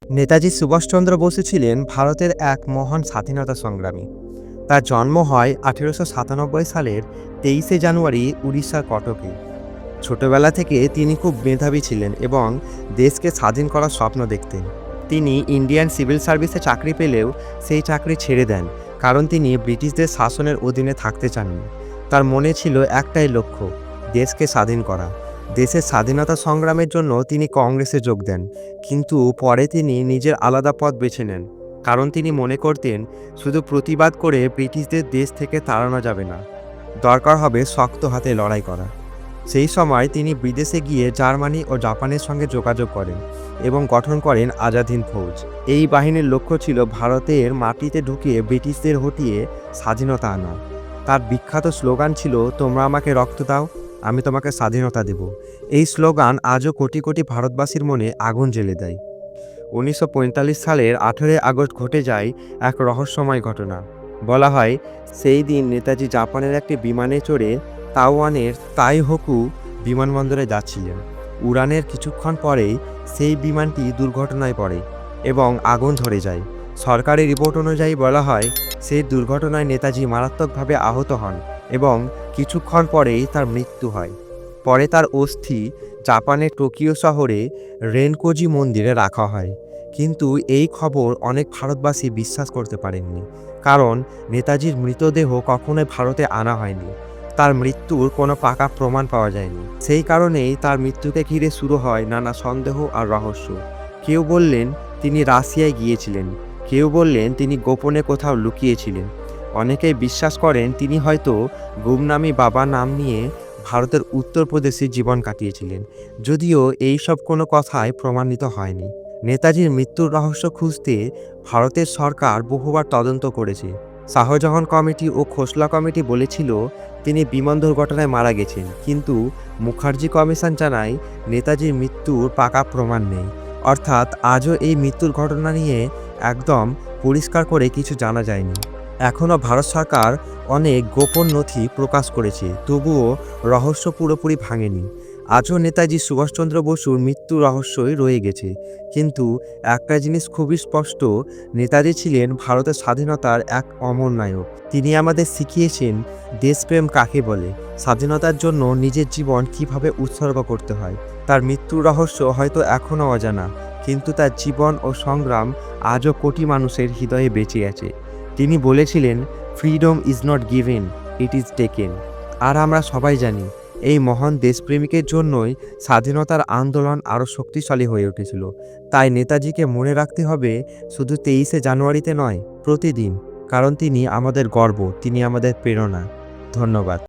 নেতাজি সুভাষচন্দ্র বসু ছিলেন ভারতের এক মহান স্বাধীনতা সংগ্রামী। তার জন্ম হয় 1897 সালের 23শে জানুয়ারি উড়িষ্যার কটকে। ছোটবেলা থেকে তিনি খুব মেধাবী ছিলেন এবং দেশকে স্বাধীন করার স্বপ্ন দেখতেন। তিনি ইন্ডিয়ান সিভিল সার্ভিসে চাকরি পেলেও সেই চাকরি ছেড়ে দেন, কারণ তিনি ব্রিটিশদের শাসনের অধীনে থাকতে চাননি। তার মনে ছিল একটাই লক্ষ্য, দেশকে স্বাধীন করা। দেশের স্বাধীনতা সংগ্রামের জন্য তিনি কংগ্রেসে যোগ দেন, কিন্তু পরে তিনি নিজের আলাদা পথ বেছে নেন, কারণ তিনি মনে করতেন শুধু প্রতিবাদ করে ব্রিটিশদের দেশ থেকে তাড়ানো যাবে না, দরকার হবে শক্ত হাতে লড়াই করা। সেই সময় তিনি বিদেশে গিয়ে জার্মানি ও জাপানের সঙ্গে যোগাযোগ করেন এবং গঠন করেন আজাদ হিন্দ ফৌজ। এই বাহিনীর লক্ষ্য ছিল ভারতের মাটিতে ঢুকিয়ে ব্রিটিশদের হটিয়ে স্বাধীনতা আনা। তার বিখ্যাত স্লোগান ছিল, তোমরা আমাকে রক্ত দাও, আমি তোমাকে স্বাধীনতা দেব। এই স্লোগান আজও কোটি কোটি ভারতবাসীর মনে আগুন জ্বেলে দেয়। 1945 সালের 18 আগস্ট ঘটে যায় এক রহস্যময় ঘটনা। বলা হয়, সেই দিন নেতাজি জাপানের একটি বিমানে চড়ে তাইওয়ানের তাইহোকু বিমানবন্দরে যাচ্ছিলেন। উড়ানের কিছুক্ষণ পরেই সেই বিমানটি দুর্ঘটনায় পড়ে এবং আগুন ধরে যায়। সরকারি রিপোর্ট অনুযায়ী বলা হয়, সেই দুর্ঘটনায় নেতাজি মারাত্মকভাবে আহত হন এবং কিছুক্ষণ পরেই তার মৃত্যু হয়। পরে তার অস্থি জাপানের টোকিও শহরে রেনকোজি মন্দিরে রাখা হয়। কিন্তু এই খবর অনেক ভারতবাসী বিশ্বাস করতে পারেননি, কারণ নেতাজির মৃতদেহ কখনোই ভারতে আনা হয়নি। তার মৃত্যুর কোনো পাকা প্রমাণ পাওয়া যায়নি। সেই কারণেই তার মৃত্যুকে ঘিরে শুরু হয় নানা সন্দেহ আর রহস্য। কেউ বললেন তিনি রাশিয়ায় গিয়েছিলেন, কেউ বললেন তিনি গোপনে কোথাও লুকিয়েছিলেন। অনেকেই বিশ্বাস করেন তিনি হয়তো গুমনামি বাবা নাম নিয়ে ভারতের উত্তরপ্রদেশে জীবন কাটিয়েছিলেন, যদিও এইসব কোনো কথাই প্রমাণিত হয়নি। নেতাজির মৃত্যুর রহস্য খুঁজতে ভারতের সরকার বহুবার তদন্ত করেছে। শাহজাহান কমিটি ও খোসলা কমিটি বলেছিল তিনি বিমান দুর্ঘটনায় মারা গেছেন, কিন্তু মুখার্জি কমিশন জানায় নেতাজির মৃত্যুর পাকা প্রমাণ নেই। অর্থাৎ আজও এই মৃত্যুর ঘটনা নিয়ে একদম পরিষ্কার করে কিছু জানা যায়নি। এখনও ভারত সরকার অনেক গোপন নথি প্রকাশ করেছে, তবুও রহস্য পুরোপুরি ভাঙেনি। আজও নেতাজি সুভাষচন্দ্র বসুর মৃত্যু রহস্যই রয়ে গেছে। কিন্তু একটা জিনিস খুবই স্পষ্ট, নেতাজি ছিলেন ভারতের স্বাধীনতার এক অমর নায়ক। তিনি আমাদের শিখিয়েছেন দেশপ্রেম কাকে বলে, স্বাধীনতার জন্য নিজের জীবন কিভাবে উৎসর্গ করতে হয়। তার মৃত্যুর রহস্য হয়তো এখনও অজানা, কিন্তু তার জীবন ও সংগ্রাম আজও কোটি মানুষের হৃদয়ে বেঁচে আছে। তিনি বলেছিলেন, freedom is not given, it is taken. আর আমরা সবাই জানি এই মহান দেশপ্রেমিকের জন্যই স্বাধীনতার আন্দোলন আরও শক্তিশালী হয়ে উঠেছিল। তাই নেতাজিকে মনে রাখতে হবে শুধু 23শে জানুয়ারিতে নয়, প্রতিদিন, কারণ তিনি আমাদের গর্ব, তিনি আমাদের প্রেরণা। ধন্যবাদ।